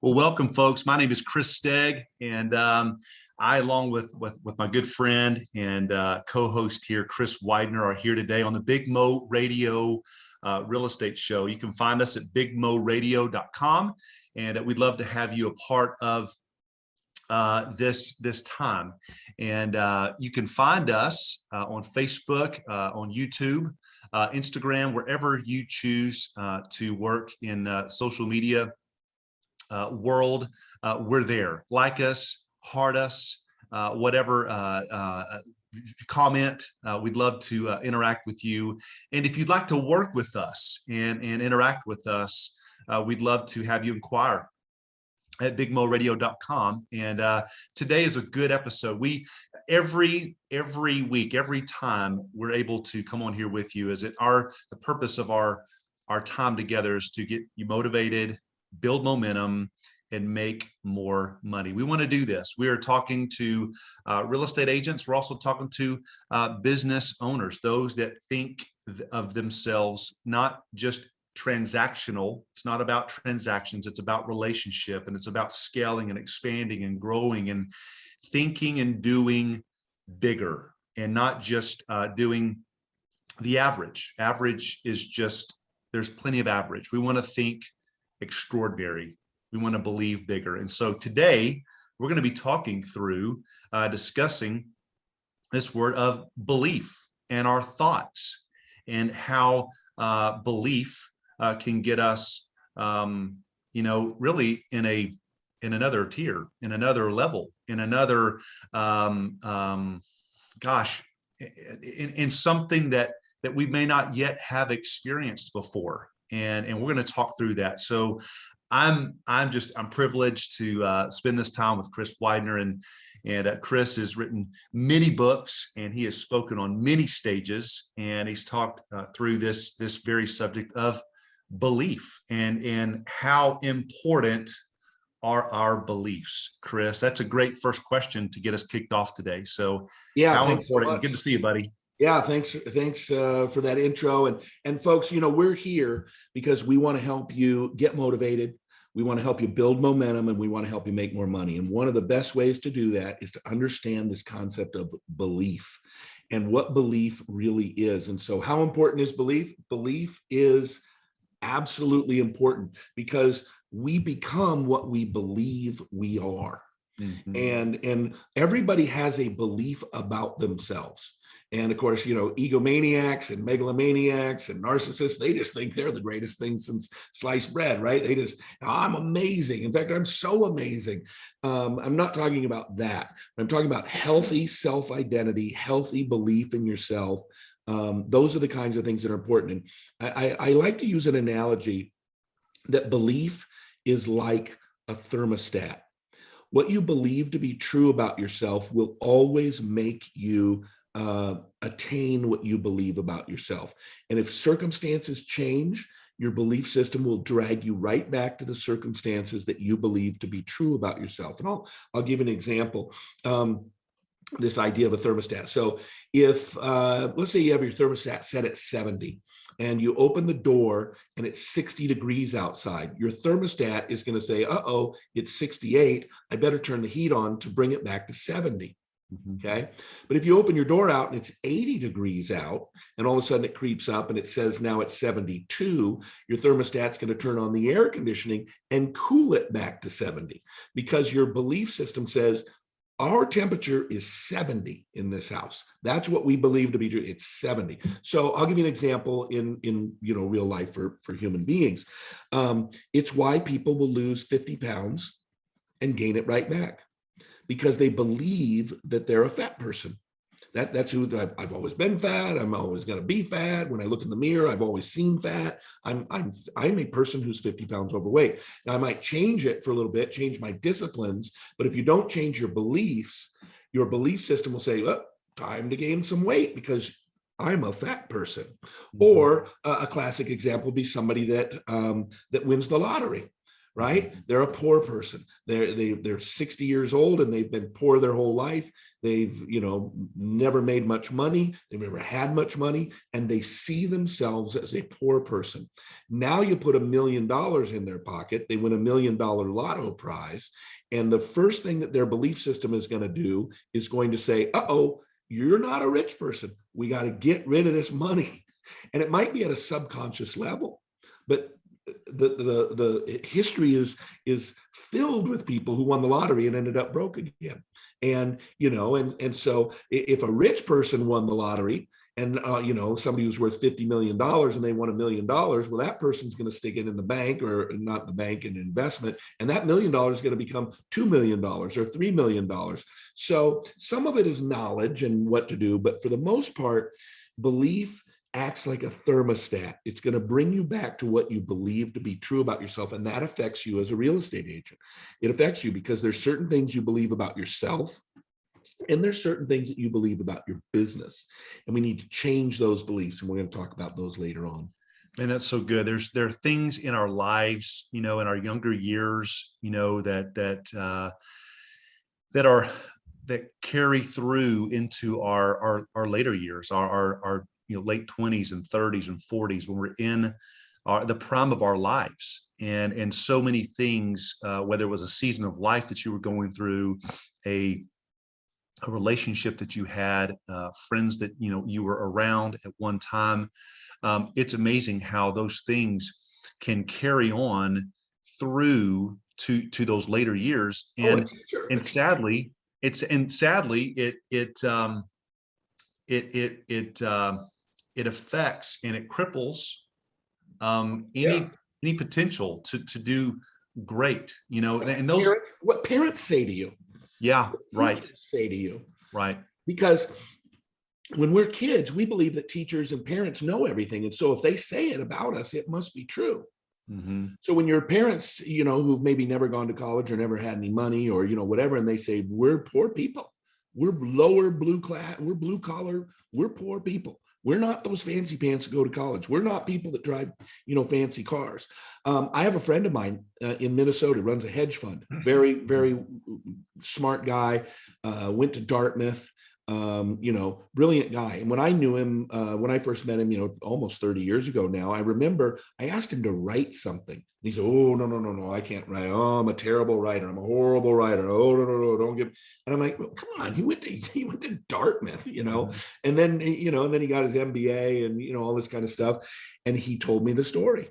Well, welcome, folks. My name is Chris Stegg, and I, along with my good friend and co-host here, Chris Widener, are here today on the Big Mo Radio Real Estate Show. You can find us at bigmoradio.com, and we'd love to have you a part of this time. And you can find us on Facebook, on YouTube, Instagram, wherever you choose to work in social media world. We're there. Like us, heart us, whatever, comment. We'd love to interact with you. And if you'd like to work with us and interact with us, we'd love to have you inquire at bigmoradio.com. And today is a good episode. We every week, every time we're able to come on here with you, the purpose of our time together is to get you motivated, build momentum, and make more money. We want to do this. We are talking to real estate agents. We're also talking to business owners, those that think of themselves not just transactional. It's not about transactions. It's about relationship, and it's about scaling and expanding and growing and thinking and doing bigger, and not just doing the average. Average is just, there's plenty of average. We want to think extraordinary. We want to believe bigger. And so today we're going to be talking through discussing this word of belief and our thoughts, and how belief can get us really in another tier, in another level, in another in something that we may not yet have experienced before. And we're going to talk through that. So I'm privileged to spend this time with Chris Widener, and Chris has written many books, and he has spoken on many stages, and he's talked through this very subject of belief and how important are our beliefs. Chris, that's a great first question to get us kicked off today. So yeah, how important? So good to see you, buddy. Yeah, thanks for that intro. And folks, we're here because we want to help you get motivated. We want to help you build momentum, and we want to help you make more money. And one of the best ways to do that is to understand this concept of belief and what belief really is. And so how important is belief? Belief is absolutely important, because we become what we believe we are. Mm-hmm. And everybody has a belief about themselves. And of course, egomaniacs and megalomaniacs and narcissists, they just think they're the greatest thing since sliced bread, right? I'm amazing. In fact, I'm so amazing. I'm not talking about that. I'm talking about healthy self-identity, healthy belief in yourself. Those are the kinds of things that are important. And I like to use an analogy that belief is like a thermostat. What you believe to be true about yourself will always make you attain what you believe about yourself. And if circumstances change, your belief system will drag you right back to the circumstances that you believe to be true about yourself. And I'll give an example. This idea of a thermostat. So if, let's say you have your thermostat set at 70, and you open the door and it's 60 degrees outside, your thermostat is going to say, uh-oh, it's 68. I better turn the heat on to bring it back to 70. Okay. But if you open your door out and it's 80 degrees out, and all of a sudden it creeps up and it says now it's 72, your thermostat's going to turn on the air conditioning and cool it back to 70, because your belief system says, our temperature is 70 in this house. That's what we believe to be true. It's 70. So I'll give you an example in real life for human beings. It's why people will lose 50 pounds and gain it right back, because they believe that they're a fat person. That's who I've always been fat. I'm always going to be fat. When I look in the mirror, I've always seen fat. I'm a person who's 50 pounds overweight. Now I might change it for a little bit, change my disciplines, but if you don't change your beliefs, your belief system will say, well, time to gain some weight because I'm a fat person. Mm-hmm. Or a classic example would be somebody that wins the lottery. right? They're a poor person. They're 60 years old and they've been poor their whole life. They've, never made much money. They've never had much money, and they see themselves as a poor person. Now you put $1 million in their pocket, they win $1 million lotto prize. And the first thing that their belief system is going to do is going to say, uh-oh, you're not a rich person. We got to get rid of this money. And it might be at a subconscious level, but the history is filled with people who won the lottery and ended up broke again. And so if a rich person won the lottery and somebody who's worth $50 million and they won $1 million, well, that person's going to stick it in the bank, or not the bank, in investment, and that $1 million is going to become $2 million or $3 million. So some of it is knowledge and what to do, but for the most part, belief acts like a thermostat. It's going to bring you back to what you believe to be true about yourself. And that affects you as a real estate agent. It affects you because there's certain things you believe about yourself, and there's certain things that you believe about your business. And we need to change those beliefs. And we're going to talk about those later on. And that's so good. There are things in our lives, in our younger years, that carry through into our later years, our late 20s and 30s and 40s, when we're in the prime of our lives. And so many things, whether it was a season of life that you were going through, a relationship that you had, friends that you were around at one time. It's amazing how those things can carry on through to those later years. And sadly it affects and it cripples any potential to do great, and those what parents say to you. Yeah, right. Say to you. Right. Because when we're kids, we believe that teachers and parents know everything. And so if they say it about us, it must be true. Mm-hmm. So when your parents, who've maybe never gone to college or never had any money or, whatever, and they say, we're poor people, we're lower blue class, we're blue collar, we're poor people. We're not those fancy pants that go to college. We're not people that drive, fancy cars. I have a friend of mine in Minnesota, runs a hedge fund, very, very smart guy, went to Dartmouth, brilliant guy. And when I knew him, when I first met him, almost 30 years ago now, I remember I asked him to write something. And he said, oh, no, I can't write. Oh, I'm a terrible writer. I'm a horrible writer. Oh, no, don't give. And I'm like, well, come on, he went to Dartmouth, and then, and then he got his MBA and, all this kind of stuff. And he told me the story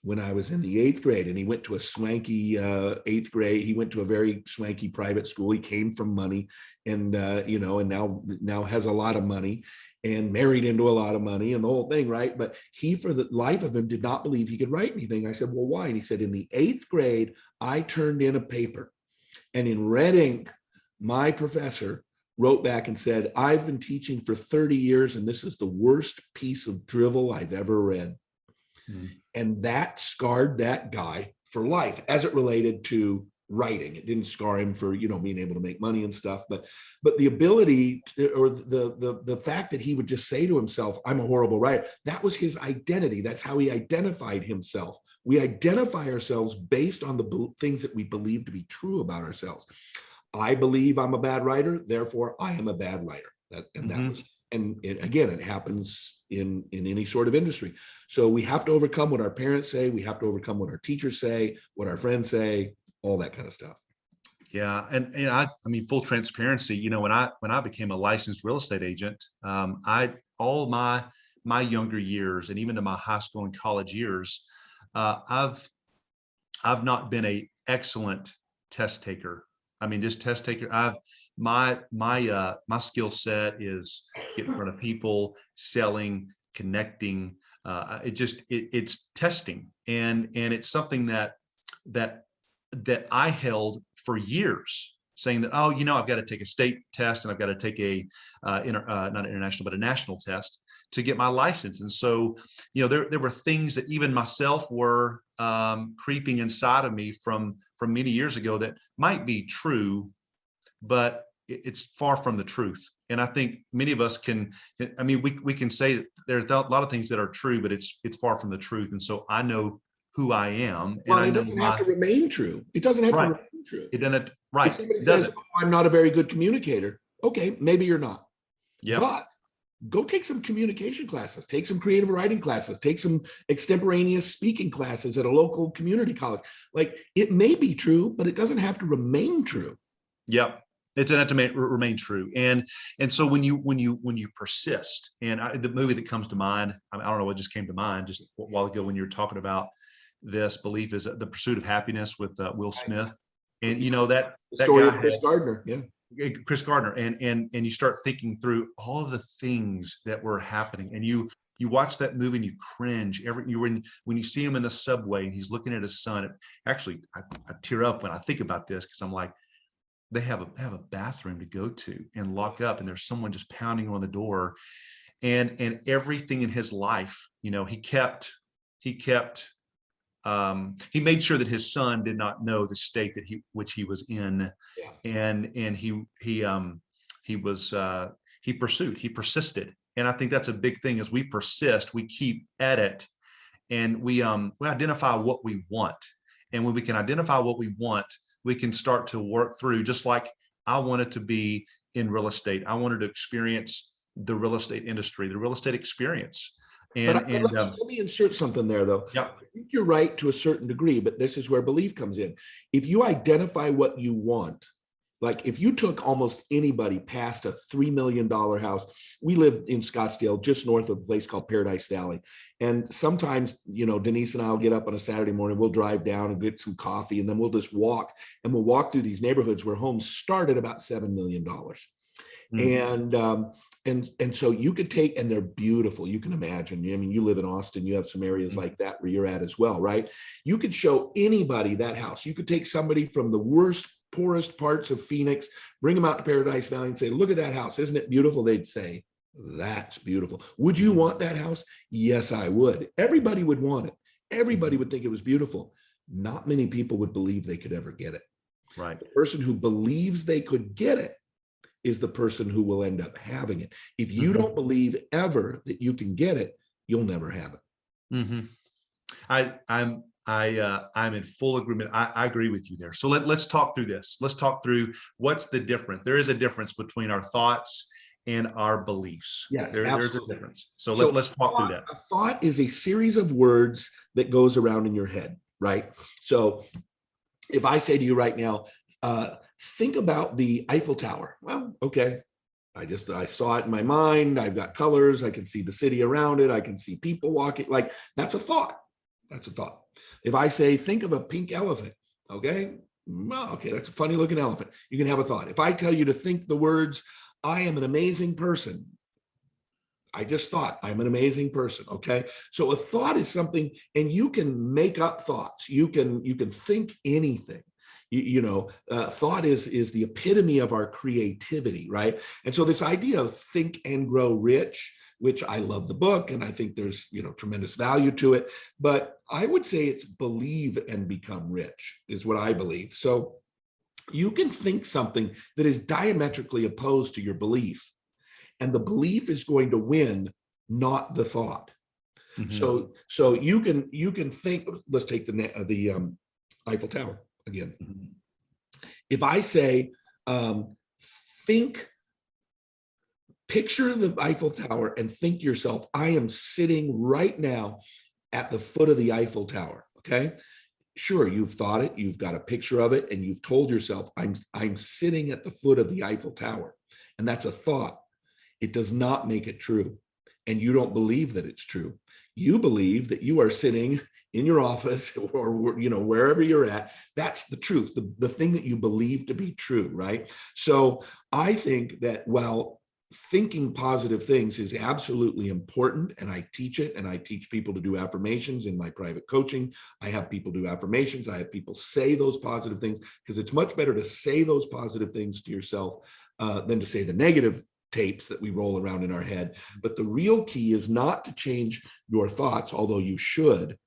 when I was in the 8th grade, and he went to a swanky 8th grade. He went to a very swanky private school. He came from money and, and now has a lot of money and married into a lot of money and the whole thing, right? But he, for the life of him, did not believe he could write anything. I said, well, why? And he said, in the 8th grade, I turned in a paper, and in red ink, my professor wrote back and said, I've been teaching for 30 years, and this is the worst piece of drivel I've ever read. And that scarred that guy for life as it related to writing. It didn't scar him for, being able to make money and stuff, but the ability or the fact that he would just say to himself, I'm a horrible writer, that was his identity. That's how he identified himself. We identify ourselves based on the things that we believe to be true about ourselves. I believe I'm a bad writer, therefore I am a bad writer. It happens in any sort of industry. So we have to overcome what our parents say. We have to overcome what our teachers say, what our friends say, all that kind of stuff. Yeah. And I mean, full transparency, when I became a licensed real estate agent, all my younger years and even in my high school and college years, I've not been a excellent test taker. I mean, just test taker. My skill set is getting in front of people, selling, connecting. It's testing, and it's something that I held for years, saying that, oh, I've got to take a state test and I've got to take not international, but a national test to get my license. And so, there were things that even myself were creeping inside of me from many years ago that might be true, but it's far from the truth. And I think many of us we can say that there's a lot of things that are true, but it's far from the truth. And so I know who I am, and Well, I it know doesn't have my to remain true. It doesn't have to right. remain true. It doesn't If right. somebody It says, doesn't. "Oh, I'm not a very good communicator," okay, maybe you're not. Yep. But go take some communication classes, take some creative writing classes, take some extemporaneous speaking classes at a local community college. Like, it may be true, but it doesn't have to remain true. Yep. It's going to remain true. And so when you persist, and the movie that comes to mind, I don't know what just came to mind just a while ago when you were talking about this belief, is The Pursuit of Happiness with Will Smith. And you know that The story guy of Chris Gardner. Yeah. Chris Gardner, and you start thinking through all of the things that were happening, and you watch that movie and you cringe when you see him in the subway and he's looking at his son. Actually, I tear up when I think about this, because I'm like, they have a bathroom to go to and lock up, and there's someone just pounding on the door, and everything in his life, he made sure that his son did not know the state that he was in. Yeah. And he persisted. And I think that's a big thing. As we persist, we keep at it, and we identify what we want. And when we can identify what we want, we can start to work through, just like I wanted to be in real estate. I wanted to experience the real estate industry, the real estate experience. Let me insert something there, though. Yeah. I think you're right to a certain degree, but this is where belief comes in. If you identify what you want, like if you took almost anybody past a $3 million house. We live in Scottsdale, just north of a place called Paradise Valley. And sometimes, Denise and I will get up on a Saturday morning, we'll drive down and get some coffee, and then we'll just walk, and we'll walk through these neighborhoods where homes start at about $7 million. And so you could take, and they're beautiful. You can imagine, I mean, you live in Austin, you have some areas like that where you're at as well, right? You could show anybody that house. You could take somebody from the poorest parts of Phoenix, bring them out to Paradise Valley and say, "Look at that house. Isn't it beautiful?" They'd say, "That's beautiful. Would you want that house?" Yes, I would. Everybody would want it. Everybody would think it was beautiful. Not many people would believe they could ever get it. Right. The person who believes they could get it is the person who will end up having it. If you don't believe ever that you can get it, you'll never have it. I'm in full agreement. I agree with you there. So let's talk through this. Let's talk through what's the difference. There is a difference between our thoughts and our beliefs. Yeah, there's a difference. So let's talk through that. A thought is a series of words that goes around in your head, right? So if I say to you right now, think about the Eiffel Tower. Well, okay. I saw it in my mind. I've got colors. I can see the city around it. I can see people walking. Like, that's a thought. That's a thought. If I say, think of a pink elephant, okay. Well, okay, that's a funny looking elephant. You can have a thought. If I tell you to think the words, "I am an amazing person," I just thought, I'm an amazing person. Okay. So a thought is something, and you can make up thoughts. You can think anything. Thought is the epitome of our creativity, right? And so this idea of Think and Grow Rich, which I love the book, and I think there's tremendous value to it, but I would say it's Believe and Become Rich is what I believe. So you can think something that is diametrically opposed to your belief, and the belief is going to win, not the thought. So you can think. Let's take the Eiffel Tower again. If I say, picture the Eiffel Tower and think to yourself, "I am sitting right now at the foot of the Eiffel Tower." Okay. Sure, you've thought it, you've got a picture of it, and you've told yourself, I'm sitting at the foot of the Eiffel Tower. And that's a thought. It does not make it true. And you don't believe that it's true. You believe that you are sitting in your office or wherever you're at. That's the truth, the thing that you believe to be true, right? So I think that while thinking positive things is absolutely important, and I teach it, and I teach people to do affirmations in my private coaching. I have people do affirmations. I have people say those positive things, because it's much better to say those positive things to yourself than to say the negative tapes that we roll around in our head. But the real key is not to change your thoughts, although you should.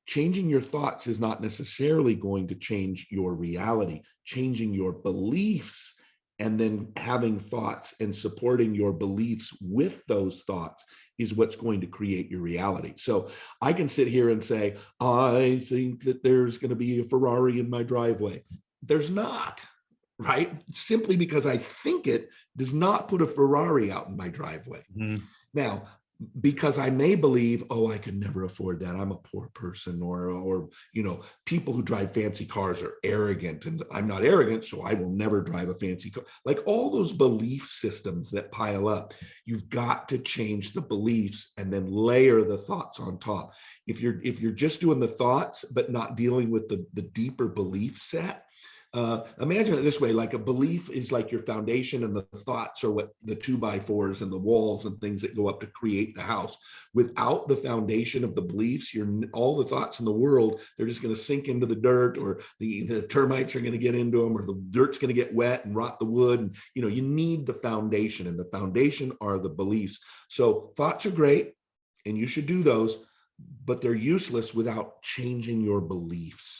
Changing your thoughts is not necessarily going to change your reality. Changing your beliefs and then having thoughts and supporting your beliefs with those thoughts is what's going to create your reality. So I can sit here and say, I think that there's going to be a Ferrari in my driveway. There's not, right? Simply because I think it does not put a Ferrari out in my driveway. Mhm. Now, because I may believe, oh, I could never afford that, I'm a poor person, or people who drive fancy cars are arrogant, and I'm not arrogant, so I will never drive a fancy car. Like all those belief systems that pile up, you've got to change the beliefs and then layer the thoughts on top. If you're just doing the thoughts but not dealing with the deeper belief set, imagine it this way: like a belief is like your foundation, and the thoughts are what the 2x4s and the walls and things that go up to create the house. Without the foundation of the beliefs, all the thoughts in the world, they're just going to sink into the dirt, or the termites are going to get into them, or the dirt's going to get wet and rot the wood. And you need the foundation, and the foundation are the beliefs. So thoughts are great, and you should do those, but they're useless without changing your beliefs.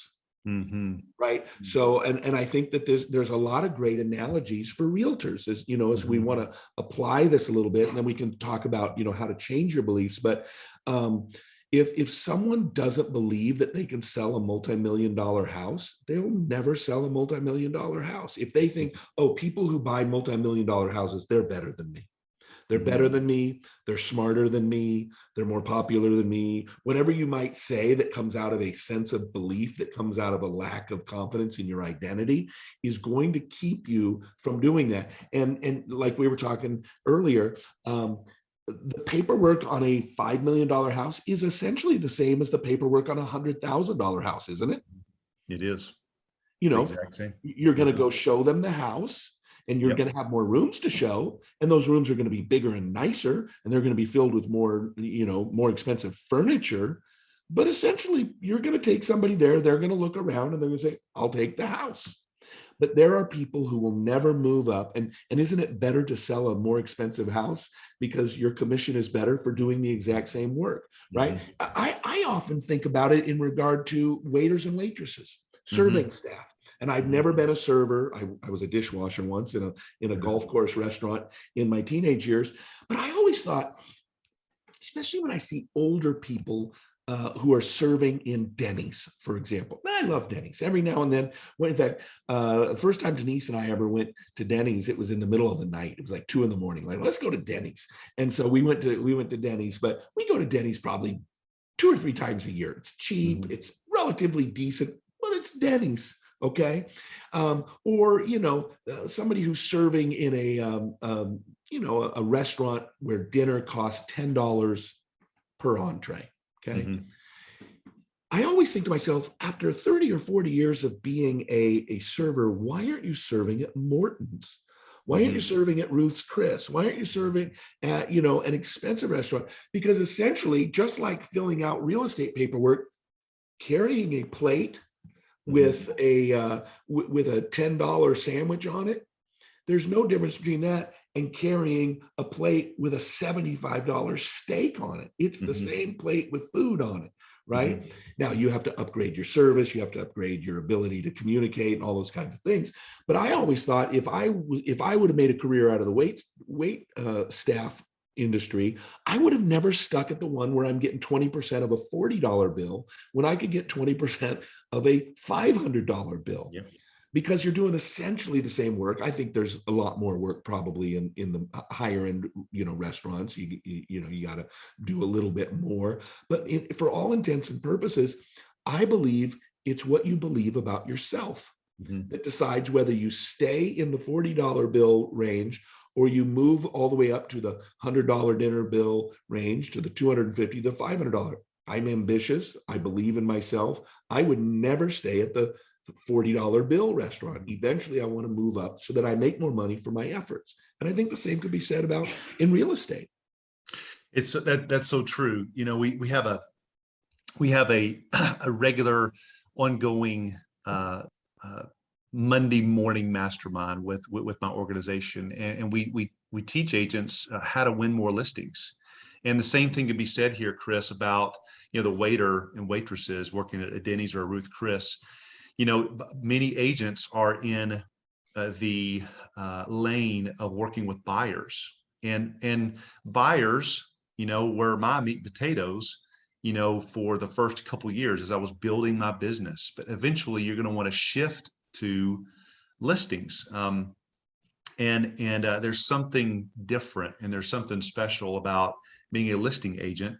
Mhm. Right. So, and I think that there's a lot of great analogies for realtors, as we Mhm. want to apply this a little bit, and then we can talk about, how to change your beliefs. But if someone doesn't believe that they can sell a multi-million-dollar house, they'll never sell a multi-million-dollar house. If they think, oh, people who buy multi-million-dollar houses, they're better than me. They're better Mhm. than me. They're smarter than me. They're more popular than me. Whatever you might say that comes out of a sense of belief, that comes out of a lack of confidence in your identity, is going to keep you from doing that. And like we were talking earlier, the paperwork on a $5 million house is essentially the same as the paperwork on a $100,000 house, isn't it? It is. You It's the know, exact same. you're going to Mhm. go show them the house, and you're Yep. going to have more rooms to show, and those rooms are going to be bigger and nicer, and they're going to be filled with more more expensive furniture. But essentially, you're going to take somebody there, they're going to look around, and they're going to say, I'll take the house. But there are people who will never move up. And isn't it better to sell a more expensive house because your commission is better for doing the exact same work, right? Mhm. I often think about it in regard to waiters and waitresses, serving Mhm. staff. And I've Mhm. never been a server. I was a dishwasher once in a golf course restaurant in my teenage years. But I always thought, especially when I see older people who are serving in Denny's, for example. I love Denny's every now and then. Well, in fact, the first time Denise and I ever went to Denny's, it was in the middle of the night. It was like 2 a.m. Like, let's go to Denny's. And so we went to Denny's, but we go to Denny's probably 2 or 3 times a year. It's cheap, Mhm. it's relatively decent, but it's Denny's. Okay. Or, somebody who's serving in a restaurant where dinner costs $10 per entree. Okay. Mhm. I always think to myself, after 30 or 40 years of being a server, why aren't you serving at Morton's? Why aren't you Mhm. serving at Ruth's Chris? Why aren't you serving at, an expensive restaurant? Because essentially, just like filling out real estate paperwork, carrying a plate Mhm. with a $10 sandwich on it, there's no difference between that and carrying a plate with a $75 steak on it. It's the Mhm. same plate with food on it, right? Mhm. Now you have to upgrade your service, you have to upgrade your ability to communicate and all those kinds of things. But I always thought if I would have made a career out of the wait staff industry, I would have never stuck at the one where I'm getting 20% of a $40 bill when I could get 20% of a $500 bill, Yep. because you're doing essentially the same work. I think there's a lot more work probably in the higher end, restaurants. You got to do a little bit more, but for all intents and purposes, I believe it's what you believe about yourself Mhm. that decides whether you stay in the $40 bill range or you move all the way up to the $100 dinner bill range, to the $250, the $500. I'm ambitious. I believe in myself. I would never stay at the $40 bill restaurant. Eventually, I want to move up so that I make more money for my efforts. And I think the same could be said about in real estate. That's so true. We have a a regular ongoing uh, uh, Monday morning mastermind with my organization, and we teach agents how to win more listings. And the same thing can be said here, Chris, about the waiter and waitresses working at a Denny's or a Ruth Chris. Many agents are in the lane of working with buyers, and buyers, were my meat and potatoes, for the first couple of years as I was building my business. But eventually, you're going to want to shift to listings. And there's something different and there's something special about being a listing agent.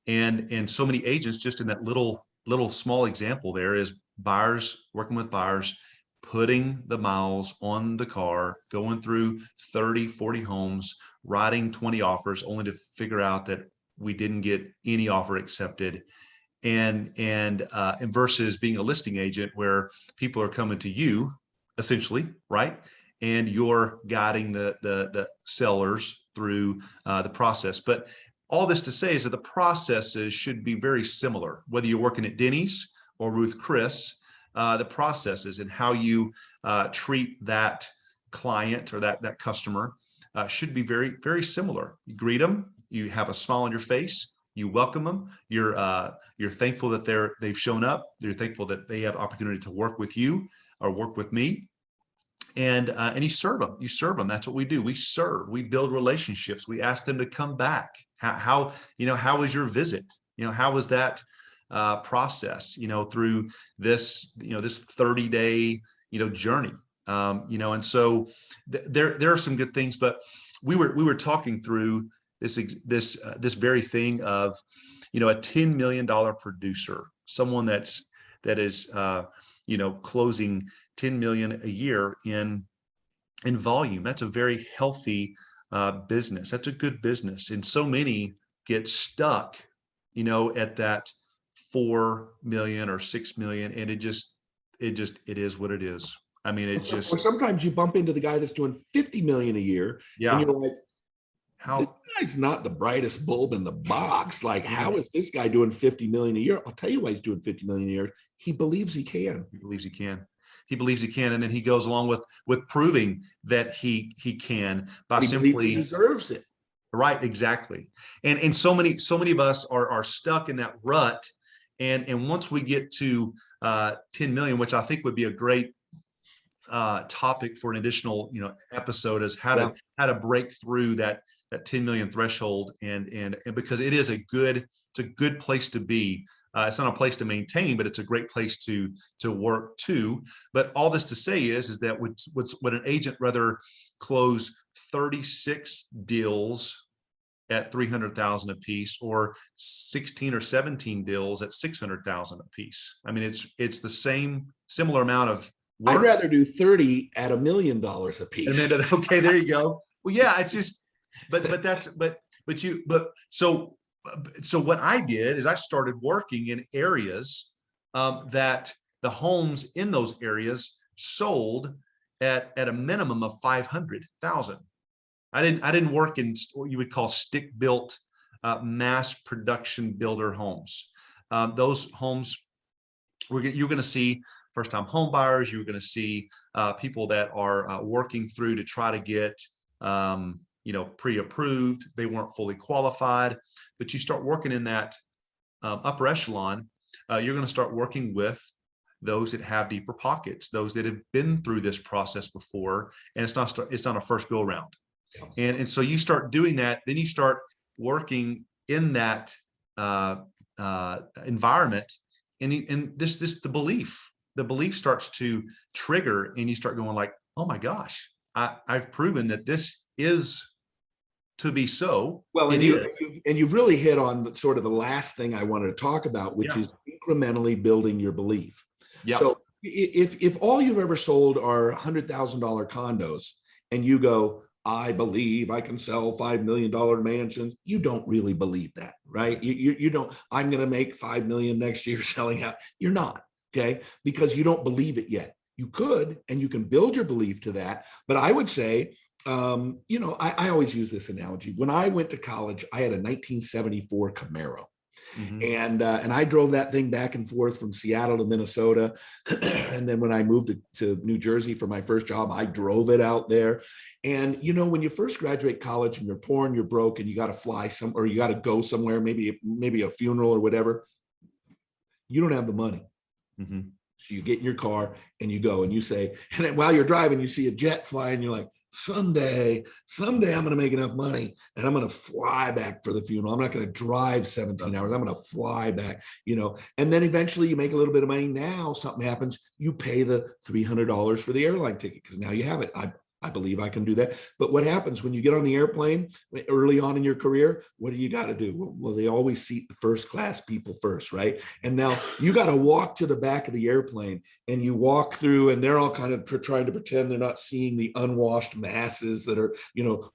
And so many agents, just in that little small example, there is buyers working with buyers, putting the miles on the car, going through 30, 40 homes, writing 20 offers, only to figure out that we didn't get any offer accepted. And versus being a listing agent where people are coming to you essentially, right? And you're guiding the sellers through the process. But all this to say is that the processes should be very similar, whether you're working at Denny's or Ruth Chris. The processes and how you treat that client or that customer should be very, very similar. You greet them, you have a smile on your face, you welcome them, you're thankful that they've shown up, you're thankful that they have opportunity to work with you or work with me. And you serve them. You serve them. That's what we do. We serve. We build relationships. We ask them to come back. How was your visit? How was that process? Through this 30-day journey. And so there are some good things. But we were talking through this very thing of a $10 million producer, someone that is closing 10 million a year in volume. That's a very healthy business. That's a good business. And so many get stuck, at that 4 million or 6 million. And it is what it is. I mean, it just, or sometimes you bump into the guy that's doing 50 million a year. Yeah. And you're like, how this guy's not the brightest bulb in the box. Like, how is this guy doing 50 million a year? I'll tell you why he's doing 50 million a year. He believes he can. He believes he can. He believes he can, and then he goes along with proving that he can by simply he deserves it. Right, exactly. And so many of us are stuck in that rut. And once we get to 10 million, which I think would be a great topic for an additional episode, is how to break through that 10 million threshold, and because it's a good place to be. It's not a place to maintain, but it's a great place to work to. But all this to say is that would an agent rather close 36 deals at 300,000 a piece, or 16 or 17 deals at 600,000 a piece? I mean, it's the similar amount of work. I'd rather do 30 at $1 million a piece. And then, okay, there you go. Well, yeah, it's just, so what I did is I started working in areas that the homes in those areas sold at a minimum of 500,000. I didn't work in what you would call stick built mass production builder homes. Those homes you're going to see first time home buyers. You're going to see people that are working through to try to get pre-approved. They weren't fully qualified, but you start working in that upper echelon. You're going to start working with those that have deeper pockets, those that have been through this process before, and it's not a first go around. And so you start doing that, then you start working in that environment, and the belief starts to trigger, and you start going like, oh my gosh, I've proven that this is to be so. Well, and you've really hit on the last thing I wanted to talk about, which is incrementally building your belief. Yeah. So if all you've ever sold are $100,000 condos, and you go, I believe I can sell $5 million mansions, you don't really believe that, right? You don't, I'm going to make $5 million next year selling out. You're not, okay? Because you don't believe it yet. You could, and you can build your belief to that. But I would say, I always use this analogy. When I went to college, I had a 1974 Camaro. Mm-hmm. And I drove that thing back and forth from Seattle to Minnesota. And then when I moved to New Jersey for my first job, I drove it out there. And, when you first graduate college and you're poor and you're broke and you got to fly or you got to go somewhere, maybe a funeral or whatever, you don't have the money. Mm-hmm. So you get in your car and you go and you say, and then while you're driving, you see a jet fly and you're like, someday I'm going to make enough money and I'm going to fly back for the funeral. I'm not going to drive 17 hours. I'm going to fly back, and then eventually you make a little bit of money. Now something happens. You pay the $300 for the airline ticket because now you have it. I believe I can do that. But what happens when you get on the airplane early on in your career? What do you got to do? Well, they always seat the first class people first, right? And now you got to walk to the back of the airplane and you walk through and they're all kind of trying to pretend they're not seeing the unwashed masses that are,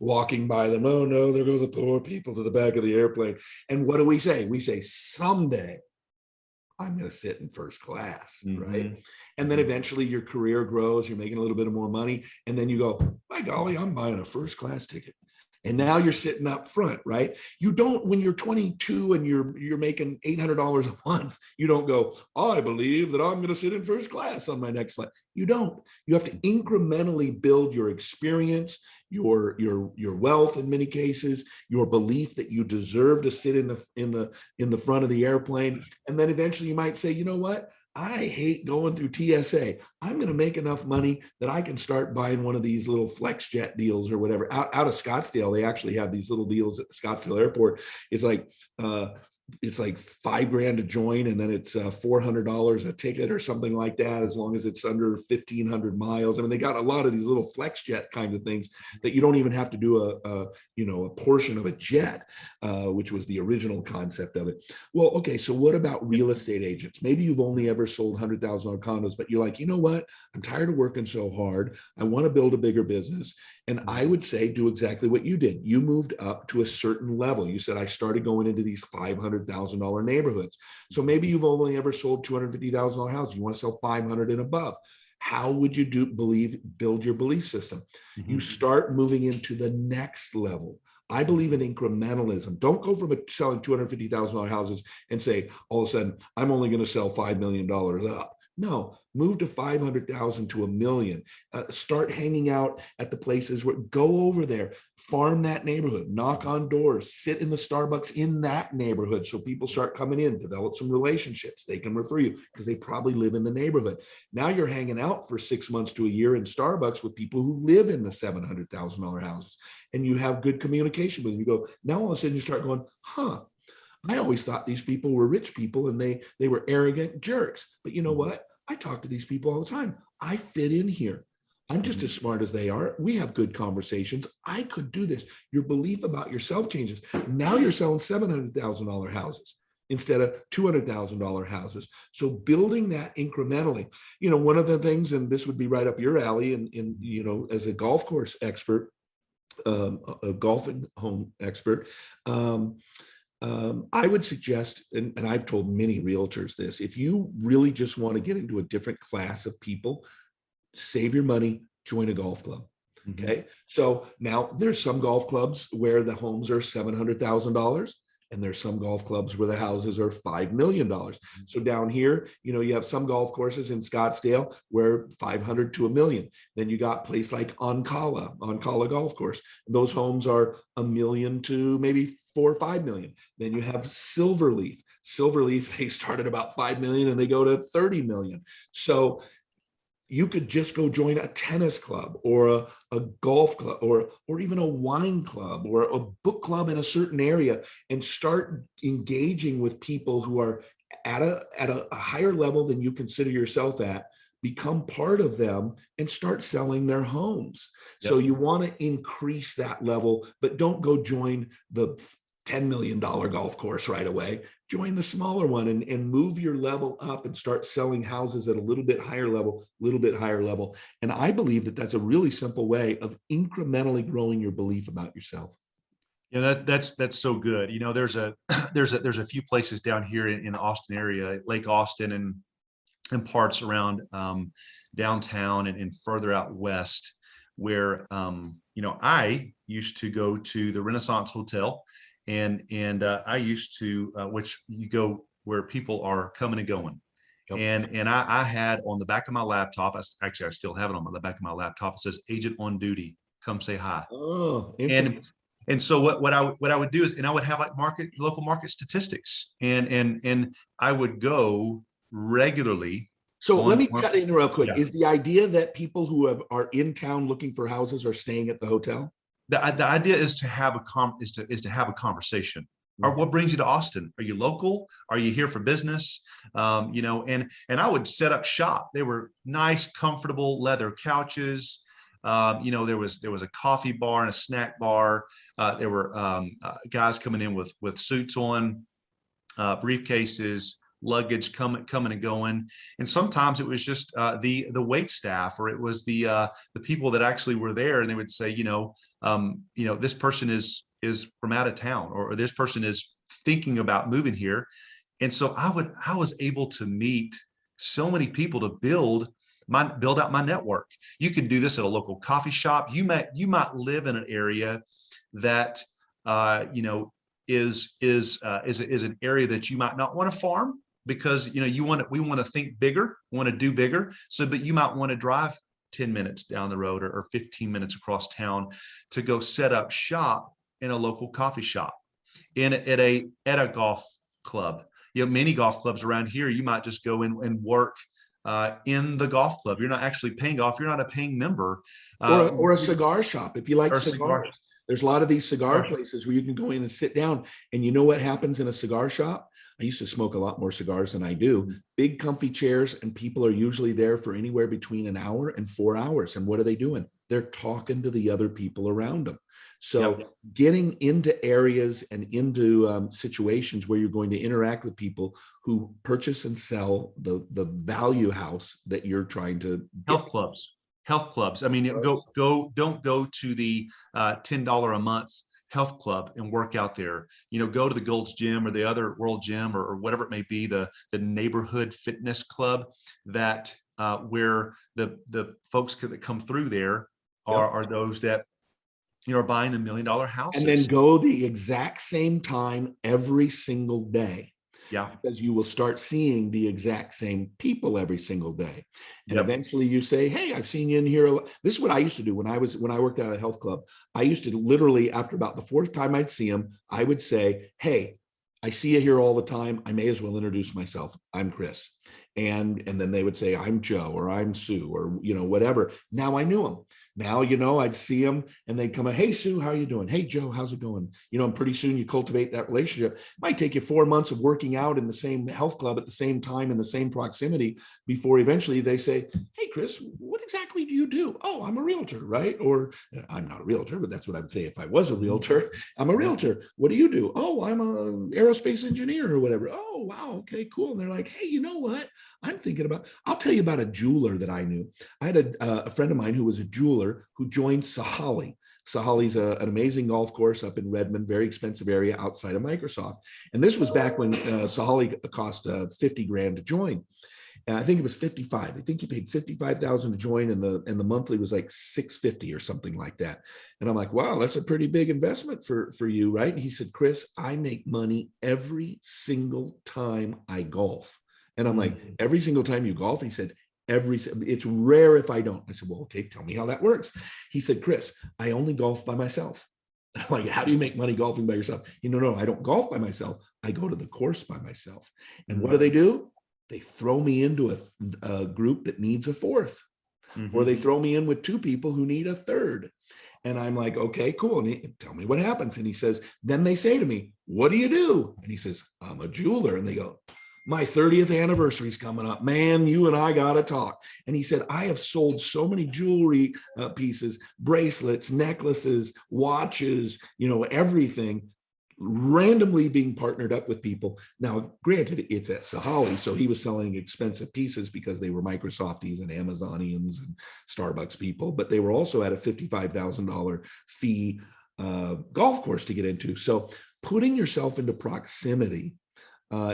walking by them. Oh no, there go the poor people to the back of the airplane. And what do we say? We say, someday I'm going to sit in first class, right? And then eventually your career grows, you're making a little bit of more money. And then you go, by golly, I'm buying a first class ticket. And now you're sitting up front, right? You don't, when you're 22 and you're making $800 a month, you don't go, I believe that I'm going to sit in first class on my next flight. You don't. You have to incrementally build your experience, your wealth in many cases, your belief that you deserve to sit in the front of the airplane. And then eventually you might say, you know what? I hate going through TSA. I'm going to make enough money that I can start buying one of these little FlexJet deals or whatever. Out of Scottsdale, they actually have these little deals at the Scottsdale airport. It's like $5,000 to join, and then it's $400 a ticket or something like that, as long as it's under 1,500 miles. I mean, they got a lot of these little FlexJet kinds of things that you don't even have to do a portion of a jet, which was the original concept of it. Well, okay, so what about real estate agents? Maybe you've only ever sold $100,000 condos, but you're like, you know what? I'm tired of working so hard. I want to build a bigger business. And I would say do exactly what you did. You moved up to a certain level. You said, I started going into these $500,000 neighborhoods. So maybe you've only ever sold $250,000 houses. You want to sell 500 and above. How would you build your belief system? You start moving into the next level. I believe in incrementalism. Don't go from selling $250,000 houses and say, all of a sudden, I'm only going to sell $5 million up. No, move to 500,000 to $1 million. Start hanging out at the places where, go over there, farm that neighborhood, knock on doors, sit in the Starbucks in that neighborhood. So people start coming in, develop some relationships. They can refer you because they probably live in the neighborhood. Now you're hanging out for 6 months to a year in Starbucks with people who live in the $700,000 houses, and you have good communication with them. You go, now all of a sudden you start going, I always thought these people were rich people and they were arrogant jerks. But you know what? I talk to these people all the time. I fit in here. I'm just as smart as they are. We have good conversations. I could do this. Your belief about yourself changes. Now you're selling $700,000 houses instead of $200,000 houses. So building that incrementally, one of the things, and this would be right up your alley, and as a golf course expert, a golfing home expert, I would suggest, and I've told many realtors this, if you really just want to get into a different class of people, save your money, join a golf club. Okay. So now there's some golf clubs where the homes are $700,000. And there's some golf clubs where the houses are $5 million. So down here, you have some golf courses in Scottsdale where 500 to $1 million. Then you got a place like Oncala Golf Course. Those homes are $1 million to maybe 4 or 5 million. Then you have Silverleaf. They start at about 5 million and they go to 30 million. So you could just go join a tennis club or a golf club or even a wine club or a book club in a certain area and start engaging with people who are at a higher level than you consider yourself at. Become part of them and start selling their homes. Yep. So you want to increase that level, but don't go join the $10 million golf course right away. Join the smaller one and move your level up and start selling houses at a little bit higher level. And I believe that that's a really simple way of incrementally growing your belief about yourself. Yeah, that's so good. There's a few places down here in the Austin area, Lake Austin and parts around downtown and further out west, where I used to go to the Renaissance Hotel. And I used to, which you go where people are coming and going. Yep. And I had on the back of my laptop, I still have it on the back of my laptop. It says agent on duty, come say hi. Oh, and so what I would do is, and I would have like local market statistics and I would go regularly So let me One- cut in real quick. yeah. Is the idea that people who are in town looking for houses are staying at the hotel? The idea is to have is to have a conversation. Or what brings you to Austin? Are you local? Are you here for business? And I would set up shop. They were nice, comfortable leather couches. There was a coffee bar and a snack bar. There were guys coming in with suits on, briefcases, luggage coming and going. And sometimes it was just the wait staff, or it was the people that actually were there, and they would say, this person is from out of town, or this person is thinking about moving here. And so I was able to meet so many people to build out my network. You can do this at a local coffee shop. You might live in an area that is an area that you might not want to farm, because we want to think bigger, want to do bigger. So, but you might want to drive 10 minutes down the road, or 15 minutes across town to go set up shop in a local coffee shop, at a golf club. Many golf clubs around here, you might just go in and work in the golf club. You're not actually paying golf. You're not a paying member. Or a cigar shop. If you like Or a cigar- cigars, there's a lot of these cigar Sure. places where you can go in and sit down. And you know what happens in a cigar shop? I used to smoke a lot more cigars than I do. Big comfy chairs, and people are usually there for anywhere between an hour and 4 hours. And what are they doing? They're talking to the other people around them. So Yep. getting into areas and into situations where you're going to interact with people who purchase and sell the value house that you're trying to get. Health clubs. I mean, don't go to the $10 a month health club and work out there. Go to the Gold's Gym or the other World Gym, or whatever it may be, the neighborhood fitness club, that where the folks that come through there are those that are buying the $1 million houses. And then go the exact same time every single day. Yeah. Because you will start seeing the exact same people every single day. And Yep. eventually you say, hey, I've seen you in here. This is what I used to do when I worked at a health club. I used to literally, after about the fourth time I'd see him, I would say, hey, I see you here all the time. I may as well introduce myself. I'm Chris. And then they would say, I'm Joe, or I'm Sue, or, whatever. Now I knew him. Now, I'd see them and they'd come in, hey, Sue, how are you doing? Hey, Joe, how's it going? And pretty soon you cultivate that relationship. It might take you 4 months of working out in the same health club at the same time, in the same proximity, before eventually they say, hey, Chris, what exactly do you do? Oh, I'm a realtor, right? Or I'm not a realtor, but that's what I would say if I was a realtor. I'm a realtor. What do you do? Oh, I'm an aerospace engineer or whatever. Oh, wow. Okay, cool. And they're like, hey, you know what? I'll tell you about a jeweler that I knew. I had a friend of mine who was a jeweler who joined Sahali. Sahali's an amazing golf course up in Redmond, very expensive area outside of Microsoft. And this was back when Sahali cost 50 grand to join. And I think it was 55. I think he paid 55,000 to join, and the monthly was like 650 or something like that. And I'm like, wow, that's a pretty big investment for you, right? And he said, Chris, I make money every single time I golf. And I'm like, every single time you golf? He said, it's rare if I don't. I said, well, okay, tell me how that works. He said, Chris, I only golf by myself. I'm like, how do you make money golfing by yourself? No, I don't golf by myself. I go to the course by myself. And what do? They throw me into a group that needs a fourth, or they throw me in with two people who need a third. And I'm like, okay, cool. And tell me what happens. And he says, then they say to me, what do you do? And he says, I'm a jeweler. And they go, my 30th anniversary is coming up, man, you and I got to talk. And he said, I have sold so many jewelry pieces, bracelets, necklaces, watches, everything, randomly being partnered up with people. Now, granted, it's at Sahali, so he was selling expensive pieces because they were Microsofties and Amazonians and Starbucks people, but they were also at a $55,000 fee golf course to get into. So putting yourself into proximity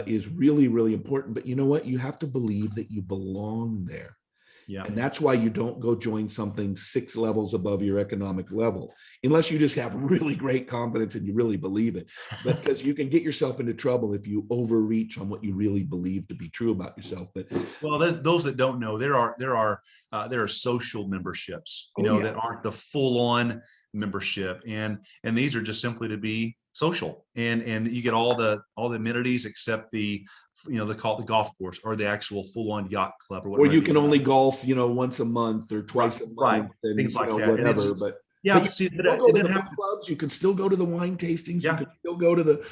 is really, really important. But you know what? You have to believe that you belong there. Yeah. And that's why you don't go join something 6 levels above your economic level, unless you just have really great confidence and you really believe it. But because you can get yourself into trouble if you overreach on what you really believe to be true about yourself. But well, those that don't know, there are social memberships, that aren't the full-on membership, and these are just simply to be social, and you get all the amenities except the they call it the golf course or the actual full-on yacht club or Or whatever. you can only golf, once a month or twice a Right. month, and Things like that. And whatever. yeah, But but you see, can but still go it to didn't the have book to. clubs. You can still go to the wine tastings. You Yeah. can still go to the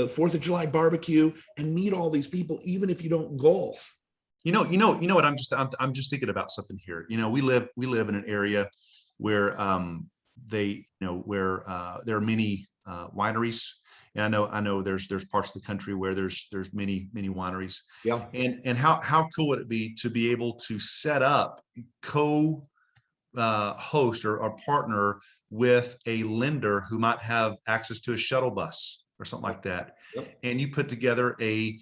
4th of July barbecue and meet all these people, even if you don't golf. You know what? I'm just thinking about something here. We live in an area where there are many wineries, and I know there's parts of the country where there's many wineries. Yeah. And how cool would it be to be able to set up host or partner with a lender who might have access to a shuttle bus or something like that, Yep. and you put together a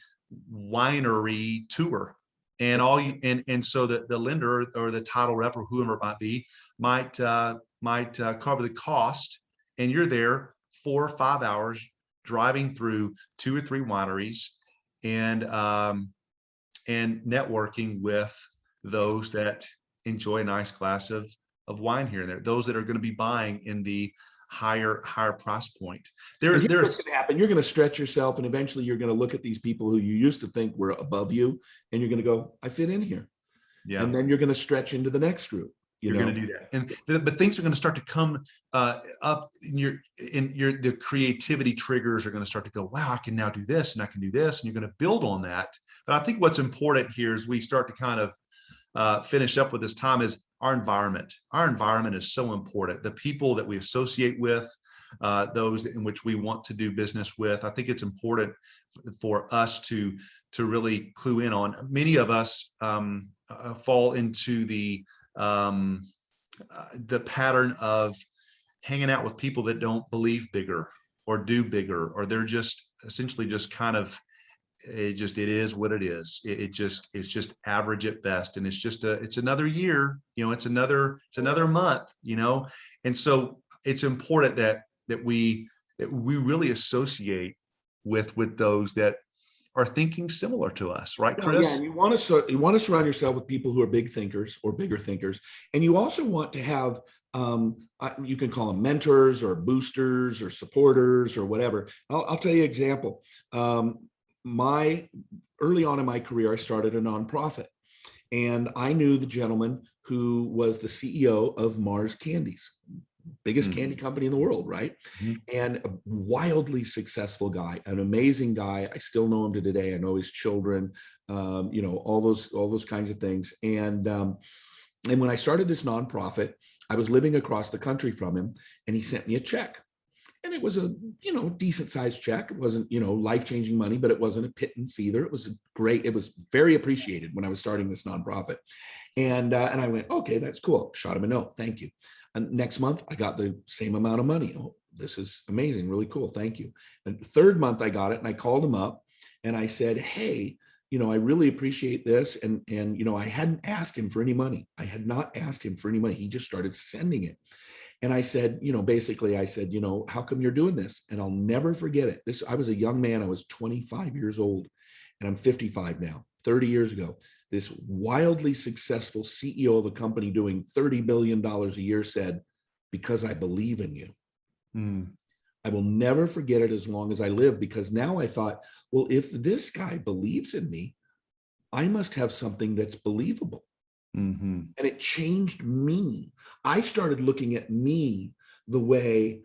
winery tour. And all you and so the lender or the title rep or whoever it might be might cover the cost, and you're there 4 or 5 hours driving through 2 or 3 wineries and networking with those that enjoy a nice glass of wine here and there. Those that are going to be buying in the higher price point. Here's what's going to happen. You're going to stretch yourself, and eventually you're going to look at these people who you used to think were above you, and you're going to go, I fit in here. Yeah. And then you're going to stretch into the next group. You're going to do that, but things are going to start to come up in the creativity triggers are going to start to go, wow, I can now do this and I can do this, and you're going to build on that. But I think what's important here is we start to kind of finish up with this time is our environment. Our environment is so important. The people that we associate with, those in which we want to do business with. I think it's important for us to really clue in on. Many of us fall into the pattern of hanging out with people that don't believe bigger or do bigger, or they're just essentially just kind of, it is what it is. It's just average at best. And it's another year, it's another month, and so it's important that we really associate with those that are thinking similar to us, right, Chris? Yeah, and you want to surround yourself with people who are big thinkers or bigger thinkers, and you also want to have you can call them mentors or boosters or supporters or whatever. I'll tell you an example. Early on in my career, I started a nonprofit, and I knew the gentleman who was the CEO of Mars Candies, biggest candy company in the world, right? And a wildly successful guy, an amazing guy. I still know him to today. I know his children, all those kinds of things. And when I started this nonprofit, I was living across the country from him, and he sent me a check. And it was a, decent sized check. It wasn't, life-changing money, but it wasn't a pittance either. It was great. It was very appreciated when I was starting this nonprofit. And I went, okay, that's cool. Shot him a note. Thank you. And next month I got the same amount of money. Oh, this is amazing. Really cool. Thank you. And the third month I got it, and I called him up and I said, hey, I really appreciate this. And I hadn't asked him for any money. I had not asked him for any money. He just started sending it. And I said, basically I said, how come you're doing this? And I'll never forget it. I was a young man. I was 25 years old, and I'm 55 now. 30 years ago, this wildly successful CEO of a company doing $30 billion a year said, because I believe in you. I will never forget it as long as I live, because now I thought, well, if this guy believes in me, I must have something that's believable. And it changed me. I started looking at me the way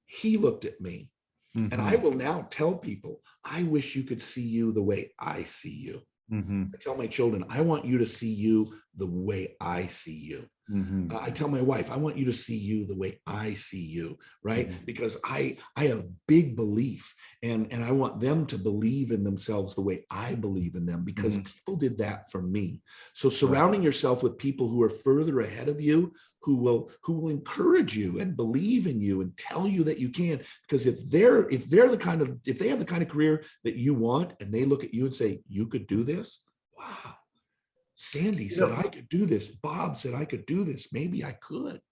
he looked at me. And I will now tell people, I wish you could see you the way I see you. I tell my children, I want you to see you the way I see you. I tell my wife, I want you to see you the way I see you, right? Because I have big belief, and I want them to believe in themselves the way I believe in them, because people did that for me. So surrounding yourself with people who are further ahead of you, who will encourage you and believe in you and tell you that you can. Because if they have the kind of career that you want, and they look at you and say, you could do this, wow. Sandy said I could do this. Bob said I could do this. Maybe I could.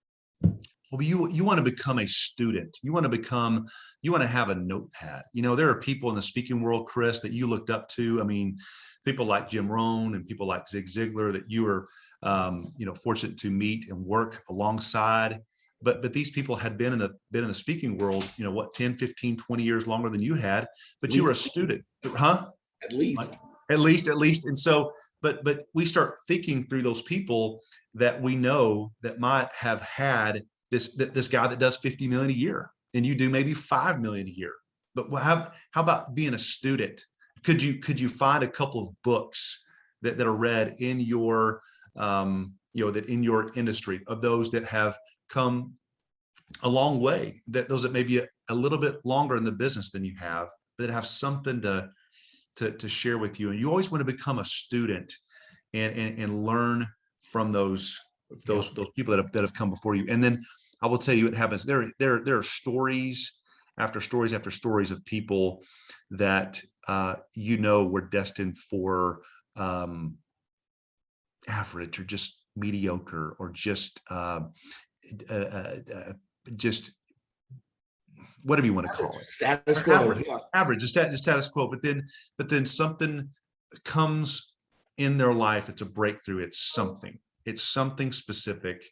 Well, you want to become a student. You want to have a notepad. There are people in the speaking world, Chris, that you looked up to. I mean, people like Jim Rohn and people like Zig Ziglar that you were, fortunate to meet and work alongside. But these people had been in the speaking world, 10, 15, 20 years longer than you had, but you were a student, huh? At least. At least. And so, but we start thinking through those people that we know that might have had this guy that does 50 million a year, and you do maybe 5 million a year. But how about being a student? Could you find a couple of books that are read in your that in your industry, of those that have come a long way, that those that may be a little bit longer in the business than you have, that have something to share with you? And you always want to become a student and learn from those people that have come before you. And then I will tell you, it happens. There are stories after stories after stories of people that were destined for average, or just mediocre, or just whatever you want to call it, Status quo. average, average, just status quo. But then something comes in their life. It's a breakthrough. It's something specific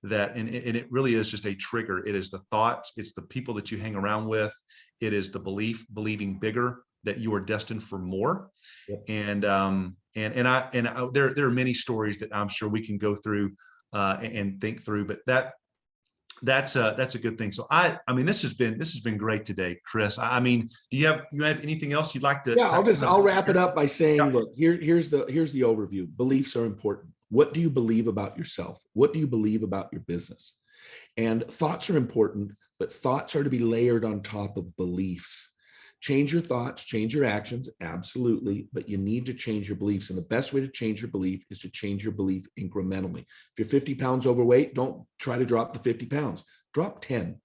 that, and it really is just a trigger. It is the thoughts. It's the people that you hang around with. It is the believing bigger, that you are destined for more. Yep. And there are many stories that I'm sure we can go through and think through, but that's a good thing. So I mean, this has been great today, Chris. I mean, do you have anything else you'd like to? Yeah, I'll wrap it up by saying, look, here's the overview. Beliefs are important. What do you believe about yourself? What do you believe about your business? And thoughts are important, but thoughts are to be layered on top of beliefs. Change your thoughts, change your actions, absolutely, but you need to change your beliefs. And the best way to change your belief is to change your belief incrementally. If you're 50 pounds overweight, don't try to drop the 50 pounds, drop 10.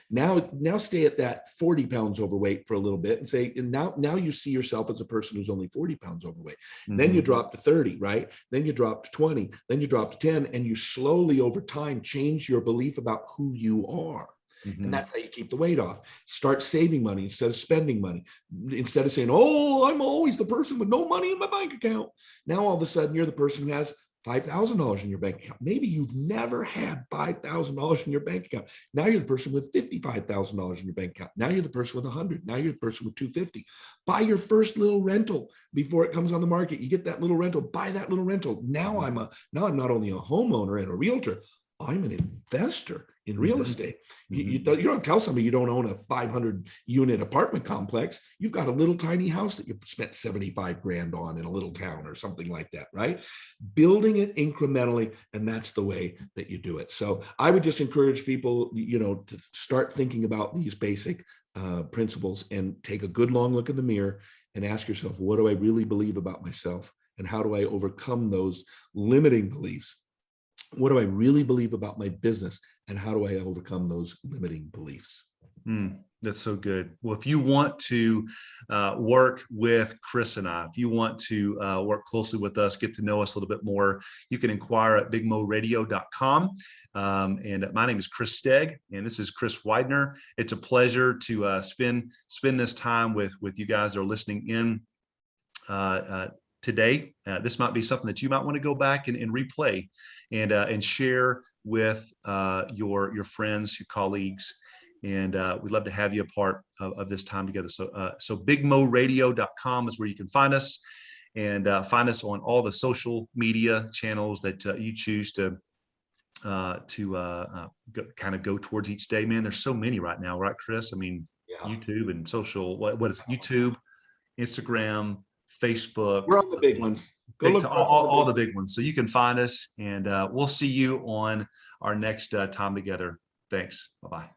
Now stay at that 40 pounds overweight for a little bit and say, and now you see yourself as a person who's only 40 pounds overweight. Mm-hmm. Then you drop to 30, right? Then you drop to 20, then you drop to 10, and you slowly over time change your belief about who you are. Mm-hmm. And that's how you keep the weight off. Start saving money instead of spending money. Instead of saying, oh, I'm always the person with no money in my bank account. Now all of a sudden you're the person who has $5,000 in your bank account. Maybe you've never had $5,000 in your bank account. Now you're the person with $55,000 in your bank account. Now you're the person with 100. Now you're the person with 250. Buy your first little rental before it comes on the market. You get that little rental, buy that little rental. Now I'm not only a homeowner and a realtor, I'm an investor in real estate. You don't tell somebody you don't own a 500 unit apartment complex. You've got a little tiny house that you spent 75 grand on in a little town or something like that, right? Building it incrementally, and that's the way that you do it. So I would just encourage people, to start thinking about these basic principles and take a good long look in the mirror and ask yourself, what do I really believe about myself? And how do I overcome those limiting beliefs? What do I really believe about my business, and how do I overcome those limiting beliefs? That's so good. Well, if you want to work with Chris and I, if you want to work closely with us, get to know us a little bit more, you can inquire at bigmoradio.com. And my name is Chris Stegg, and this is Chris Widener. It's a pleasure to spend this time with you guys that are listening in today. This might be something that you might want to go back and replay and share with your friends, your colleagues, and we'd love to have you a part of this time together. So bigmoradio.com is where you can find us, and find us on all the social media channels that you choose to kind of go towards each day. Man, there's so many right now, right, Chris? I mean, yeah. YouTube and social. What is it? YouTube, Instagram, Facebook. We're on the big ones. Go look all the big ones. So you can find us, and we'll see you on our next time together. Thanks. Bye-bye.